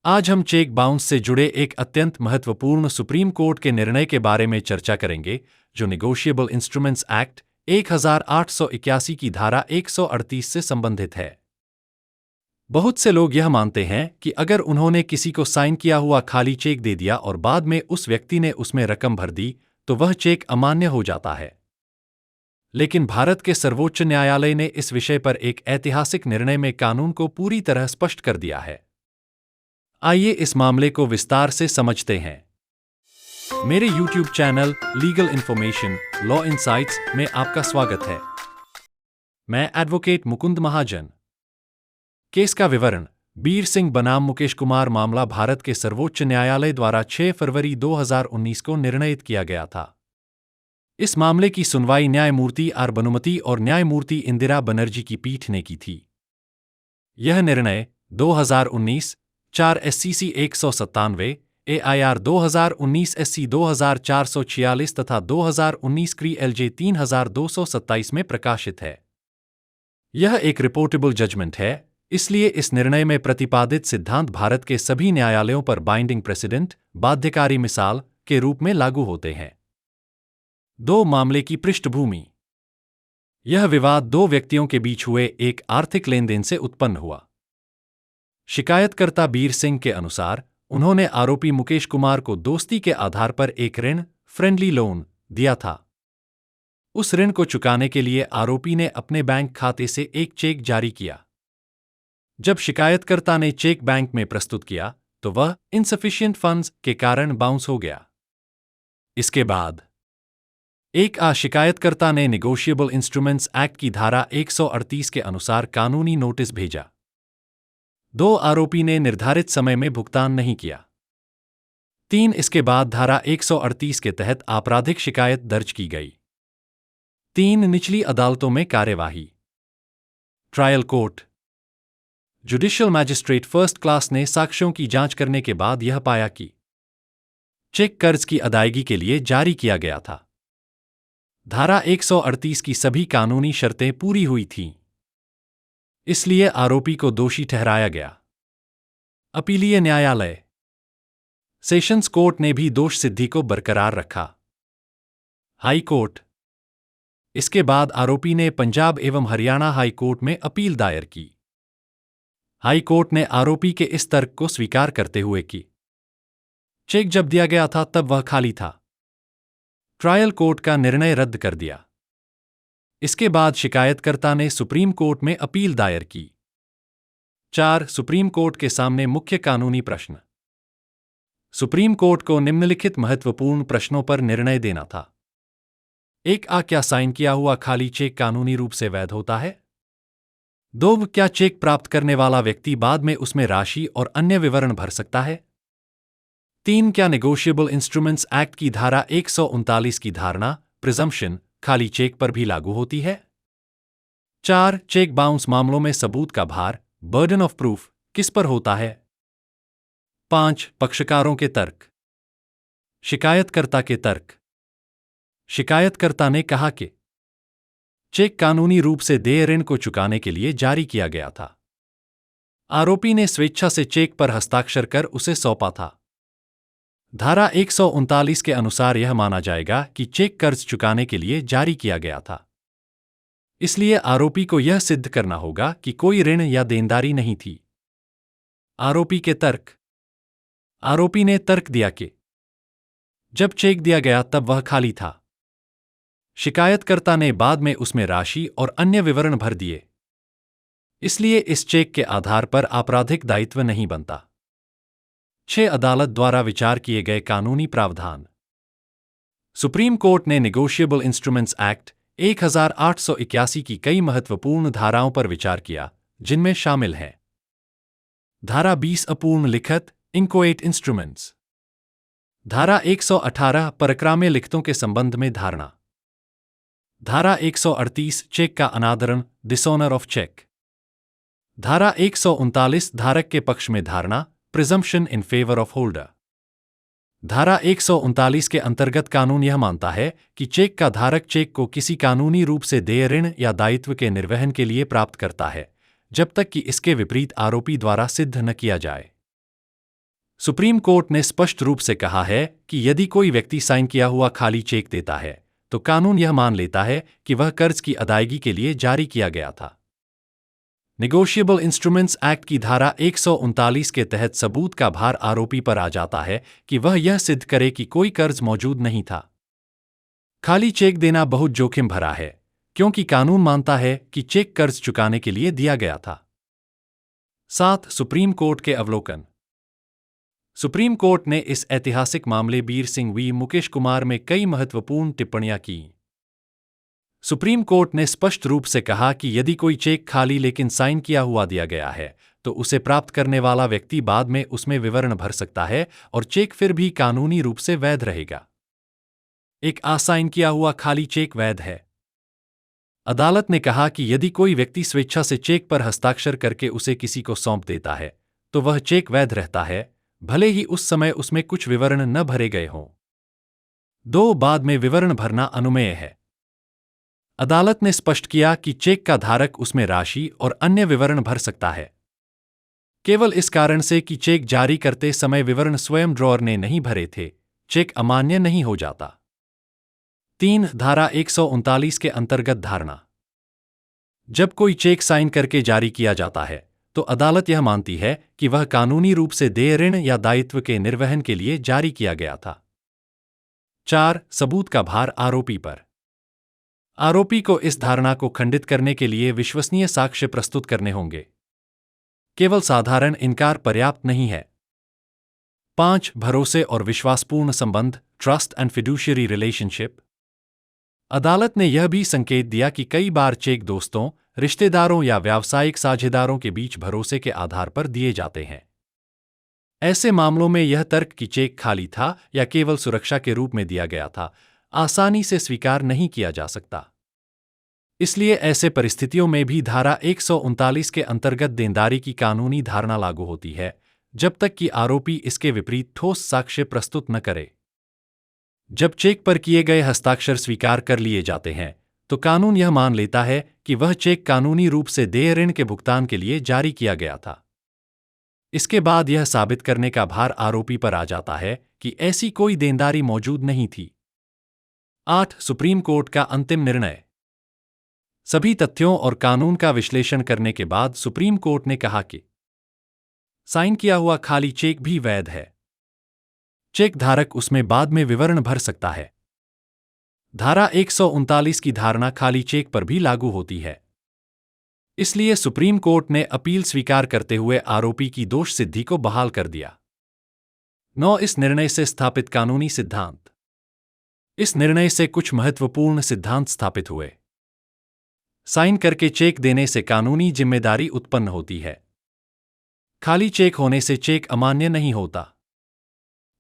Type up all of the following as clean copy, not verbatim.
आज हम cheque bounce से जुड़े एक अत्यंत महत्वपूर्ण सुप्रीम कोर्ट के निर्णय के बारे में चर्चा करेंगे, जो नेगोशिएबल इंस्ट्रूमेंट्स एक्ट 1881 की धारा 138 से संबंधित है। बहुत से लोग यह मानते हैं कि अगर उन्होंने किसी को साइन किया हुआ खाली चेक दे दिया और बाद में उस व्यक्ति ने उसमें रकम भर दी, तो वह चेक अमान्य हो जाता है। लेकिन भारत के सर्वोच्च न्यायालय ने इस विषय पर एक ऐतिहासिक निर्णय में कानून को पूरी तरह स्पष्ट कर दिया है। आइए इस मामले को विस्तार से समझते हैं। मेरे YouTube channel legal information law insights में आपका स्वागत है। मैं एडवोकेट मुकुंद महाजन। केस का विवरण। बीर सिंह बनाम मुकेश कुमार मामला भारत के सर्वोच्च न्यायालय द्वारा 6 फरवरी 2019 को निर्णयित किया गया था। इस मामले की सुनवाई न्यायमूर्ति आर बनुमती और न्यायमूर्ति इंदिरा बनर्जी की पीठ ने की थी। यह निर्णय 2019 4 SCC 197, AIR 2019 SC 2446 तथा 2019 CRI LJ 3227 में प्रकाशित है। यह एक रिपोर्टेबल जजमेंट है, इसलिए इस निर्णय में प्रतिपादित सिद्धांत भारत के सभी न्यायालयों पर बाइंडिंग प्रेसिडेंट, बाध्यकारी मिसाल के रूप में लागू होते हैं। दो मामले की पृष्ठभूमि। यह विवाद दो व्यक्तियों के बीच हुए एक आर्थिक लेनदेन से उत्पन्न हुआ। शिकायतकर्ता बीर सिंह के अनुसार उन्होंने आरोपी मुकेश कुमार को दोस्ती के आधार पर एक ऋण, फ्रेंडली लोन, दिया था। उस ऋण को चुकाने के लिए आरोपी ने अपने बैंक खाते से एक चेक जारी किया। जब शिकायतकर्ता ने चेक बैंक में प्रस्तुत किया, तो वह इनसफिशिएंट फंड्स के कारण बाउंस हो गया। इसके बाद शिकायतकर्ता ने नेगोशिएबल इंस्ट्रूमेंट्स एक्ट की धारा 138 के अनुसार कानूनी नोटिस भेजा। 2 आरोपी ने निर्धारित समय में भुगतान नहीं किया। 3 इसके बाद धारा 138 के तहत आपराधिक शिकायत दर्ज की गई। 3 निचली अदालतों में कार्यवाही। Trial court. Judicial magistrate first class ने साक्ष्यों की जांच करने के बाद यह पाया कि चेक कर्ज की अदायगी के लिए जारी किया गया था। धारा 138 की सभी कानूनी शर्तें पूरी हुई थीं। इसलिए आरोपी को दोषी ठहराया गया। अपीलीय न्यायालय। सेशंस कोर्ट ने भी दोष सिद्धि को बरकरार रखा। High court. इसके बाद आरोपी ने पंजाब एवं हरियाणा हाई कोर्ट में अपील दायर की। हाई कोर्ट ने आरोपी के इस तर्क को स्वीकार करते हुए कि चेक जब दिया गया था तब वह खाली था, ट्रायल कोर्ट का निर्णय रद्द कर दिया। इसके बाद शिकायतकर्ता ने सुप्रीम कोर्ट में अपील दायर की। 4 सुप्रीम कोर्ट के सामने मुख्य कानूनी प्रश्न। सुप्रीम कोर्ट को निम्नलिखित महत्वपूर्ण प्रश्नों पर निर्णय देना था। 1 क्या साइन किया हुआ खाली चेक कानूनी रूप से वैध होता है? 2 क्या चेक प्राप्त करने वाला व्यक्ति बाद में उसमें राशि और अन्य विवरण भर सकता है? 3 क्या नेगोशिएबल इंस्ट्रूमेंट्स एक्ट की धारा 139 की धारणा, प्रिजम्पशन, खाली चेक पर भी लागू होती है? 4 चेक बाउंस मामलों में सबूत का भार, बर्डन ऑफ प्रूफ, किस पर होता है? 5 पक्षकारों के तर्क। शिकायतकर्ता के तर्क। शिकायतकर्ता ने कहा कि चेक कानूनी रूप से देय ऋण को चुकाने के लिए जारी किया गया था। आरोपी ने स्वेच्छा से चेक पर हस्ताक्षर कर उसे सौंपा था। धारा 139 के अनुसार यह माना जाएगा कि चेक कर्ज चुकाने के लिए जारी किया गया था। इसलिए आरोपी को यह सिद्ध करना होगा कि कोई ऋण या देनदारी नहीं थी। आरोपी के तर्क। आरोपी ने तर्क दिया कि जब चेक दिया गया तब वह खाली था। शिकायतकर्ता ने बाद में उसमें राशि और अन्य विवरण भर दिए। इसलिए इस चेक के आधार पर आपराधिक दायित्व नहीं बनता। 6 अदालत द्वारा विचार किए गए कानूनी प्रावधान। सुप्रीम कोर्ट ने नेगोशिएबल इंस्ट्रूमेंट्स एक्ट 1881 की कई महत्वपूर्ण धाराओं पर विचार किया, जिनमें शामिल हैं धारा 20 अपूर्ण लिखित, इंकोएट इंस्ट्रूमेंट्स। धारा 118 परक्राम्य लिखतों के संबंध में धारणा। धारा 138 चेक का अनादरण, डिसऑनर ऑफ चेक। धारा 139 धारक के पक्ष में धारणा, presumption in favour of holder. धारा 139 के अंतर्गत कानून यह मानता है कि चेक का धारक चेक को किसी कानूनी रूप से देय ऋण या दायित्व के निर्वहन के लिए प्राप्त करता है, जब तक कि इसके विपरीत आरोपी द्वारा सिद्ध न किया जाए। सुप्रीम कोर्ट ने स्पष्ट रूप से कहा है कि यदि कोई व्यक्ति साइन किया हुआ खाली चेक देता है तो कानून यह मान लेता है कि वह कर्ज की अदायगी के लिए जारी किया गया था। नेगोशिएबल इंस्ट्रूमेंट्स एक्ट की धारा 139 के तहत सबूत का भार आरोपी पर आ जाता है कि वह यह सिद्ध करे कि कोई कर्ज मौजूद नहीं था। खाली चेक देना बहुत जोखिम भरा है क्योंकि कानून मानता है कि चेक कर्ज चुकाने के लिए दिया गया था। 7. सुप्रीम कोर्ट के अवलोकन। सुप्रीम कोर्ट ने इस ऐतिहासिक मामले बीर सिंह वी मुकेश कुमार में कई महत्वपूर्ण टिप्पणियां की। सुप्रीम कोर्ट ने स्पष्ट रूप से कहा कि यदि कोई चेक खाली लेकिन साइन किया हुआ दिया गया है तो उसे प्राप्त करने वाला व्यक्ति बाद में उसमें विवरण भर सकता है और चेक फिर भी कानूनी रूप से वैध रहेगा। एक असाइन किया हुआ खाली चेक वैध है। अदालत ने कहा कि यदि कोई व्यक्ति स्वेच्छा से चेक पर हस्ताक्षर करके उसे किसी को सौंप देता है तो वह चेक वैध रहता है, भले ही उस समय उसमें कुछ विवरण न भरे गए हों। 2. बाद में विवरण भरना अनुमेय है। अदालत ने स्पष्ट किया कि चेक का धारक उसमें राशि और अन्य विवरण भर सकता है, केवल इस कारण से कि चेक जारी करते समय विवरण स्वयं ड्रॉअर ने नहीं भरे थे, चेक अमान्य नहीं हो जाता। 3. धारा 139 के अंतर्गत धारणा। जब कोई चेक साइन करके जारी किया जाता है तो अदालत यह मानती है कि वह कानूनी रूप से देय ऋण या दायित्व के निर्वहन के लिए जारी किया गया था। 4. सबूत का भार आरोपी पर। आरोपी को इस धारणा को खंडित करने के लिए विश्वसनीय साक्ष्य प्रस्तुत करने होंगे, केवल साधारण इनकार पर्याप्त नहीं है। 5. भरोसे और विश्वासपूर्ण संबंध, ट्रस्ट एंड फिड्यूशियरी रिलेशनशिप। अदालत ने यह भी संकेत दिया कि कई बार चेक दोस्तों, रिश्तेदारों या व्यावसायिक साझेदारों के बीच भरोसे के आधार पर दिए जाते हैं। ऐसे मामलों में यह तर्क कि चेक खाली था या केवल सुरक्षा के रूप में दिया गया था, आसानी से स्वीकार नहीं किया जा सकता। इसलिए ऐसे परिस्थितियों में भी धारा 139 के अंतर्गत देनदारी की कानूनी धारणा लागू होती है, जब तक कि आरोपी इसके विपरीत ठोस साक्ष्य प्रस्तुत न करे। जब चेक पर किए गए हस्ताक्षर स्वीकार कर लिए जाते हैं तो कानून यह मान लेता है कि वह चेक कानूनी रूप से देय ऋण के भुगतान के लिए जारी किया गया था। इसके बाद यह साबित करने का भार आरोपी पर आ जाता है कि ऐसी कोई देनदारी मौजूद नहीं थी। 8. सुप्रीम कोर्ट का अंतिम निर्णय। सभी तथ्यों और कानून का विश्लेषण करने के बाद सुप्रीम कोर्ट ने कहा कि साइन किया हुआ खाली चेक भी वैध है। चेक धारक उसमें बाद में विवरण भर सकता है। धारा 139 की धारणा खाली चेक पर भी लागू होती है। इसलिए सुप्रीम कोर्ट ने अपील स्वीकार करते हुए आरोपी की दोष सिद्धि को बहाल कर दिया। 9. इस निर्णय से स्थापित कानूनी सिद्धांत। इस निर्णय से कुछ महत्वपूर्ण सिद्धांत स्थापित हुए। साइन करके चेक देने से कानूनी जिम्मेदारी उत्पन्न होती है। खाली चेक होने से चेक अमान्य नहीं होता।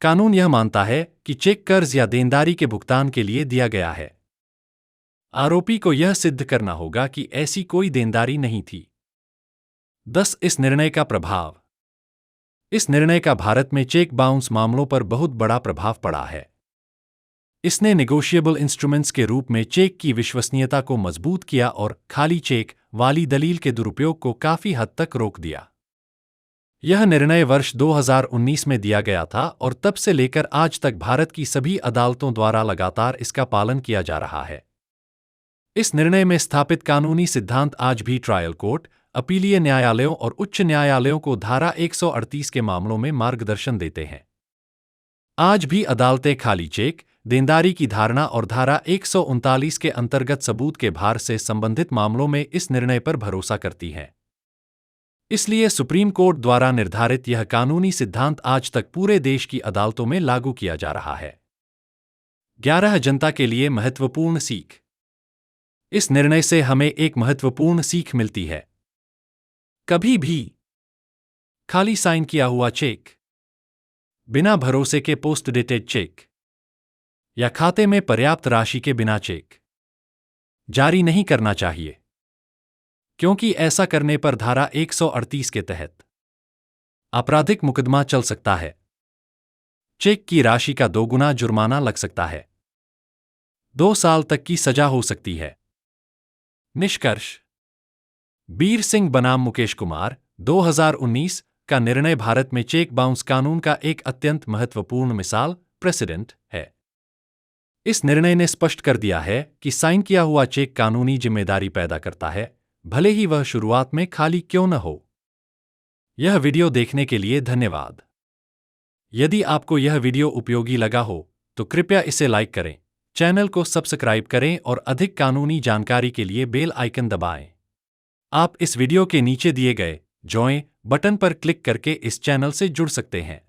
कानून यह मानता है कि चेक कर्ज या देनदारी के भुगतान के लिए दिया गया है। आरोपी को यह सिद्ध करना होगा कि ऐसी कोई देनदारी नहीं थी। 10. इस निर्णय का प्रभाव। इस निर्णय का भारत में चेक बाउंस मामलों पर बहुत बड़ा प्रभाव पड़ा है। इसने नेगोशिएबल इंस्ट्रूमेंट्स के रूप में चेक की विश्वसनीयता को मजबूत किया और खाली चेक वाली दलील के दुरुपयोग को काफी हद तक रोक दिया। यह निर्णय वर्ष 2019 में दिया गया था और तब से लेकर आज तक भारत की सभी अदालतों द्वारा लगातार इसका पालन किया जा रहा है। इस निर्णय में स्थापित कानूनी सिद्धांत आज भी ट्रायल कोर्ट, अपीलीय न्यायालयों और उच्च न्यायालयों को धारा 138 के मामलों में मार्गदर्शन देते हैं। आज भी अदालतें खाली चेक, देनदारी की धारणा और धारा 139 के अंतर्गत सबूत के भार से संबंधित मामलों में इस निर्णय पर भरोसा करती हैं। इसलिए सुप्रीम कोर्ट द्वारा निर्धारित यह कानूनी सिद्धांत आज तक पूरे देश की अदालतों में लागू किया जा रहा है। 11. जनता के लिए महत्वपूर्ण सीख। इस निर्णय से हमें एक महत्वपूर्ण सीख मिलती है। कभी भी खाली साइन किया हुआ चेक, बिना भरोसे के पोस्ट डेटेड चेक या खाते में पर्याप्त राशि के बिना चेक जारी नहीं करना चाहिए, क्योंकि ऐसा करने पर धारा 138 के तहत आपराधिक मुकदमा चल सकता है। चेक की राशि का 2 गुना जुर्माना लग सकता है। 2 साल तक की सजा हो सकती है। निष्कर्ष। बीर सिंह बनाम मुकेश कुमार, 2019, का निर्णय भारत में चेक बाउंस कानून का एक अत्यंत महत्वपूर्ण मिसाल प्रेसिडेंट है। इस निर्णय ने स्पष्ट कर दिया है कि साइन किया हुआ चेक कानूनी जिम्मेदारी पैदा करता है, भले ही वह शुरुआत में खाली क्यों न हो। यह वीडियो देखने के लिए धन्यवाद। यदि आपको यह वीडियो उपयोगी लगा हो तो कृपया इसे लाइक करें, चैनल को सब्सक्राइब करें और अधिक कानूनी जानकारी के लिए बेल आइकन दबाएं। आप इस वीडियो के नीचे दिए गए ज्वाइन बटन पर क्लिक करके इस चैनल से जुड़ सकते हैं।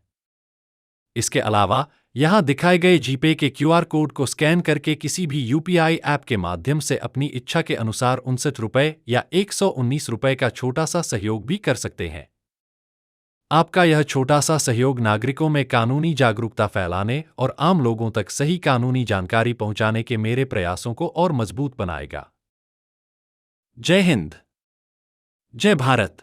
इसके अलावा यहां दिखाए गए जीपे के क्यूआर कोड को स्कैन करके किसी भी यूपीआई ऐप के माध्यम से अपनी इच्छा के अनुसार 59 रुपये या 119 रुपये का छोटा सा सहयोग भी कर सकते हैं। आपका यह छोटा सा सहयोग नागरिकों में कानूनी जागरूकता फैलाने और आम लोगों तक सही कानूनी जानकारी पहुंचाने के मेरे प्रयासों को और मजबूत बनाएगा। जय हिंद, जय भारत।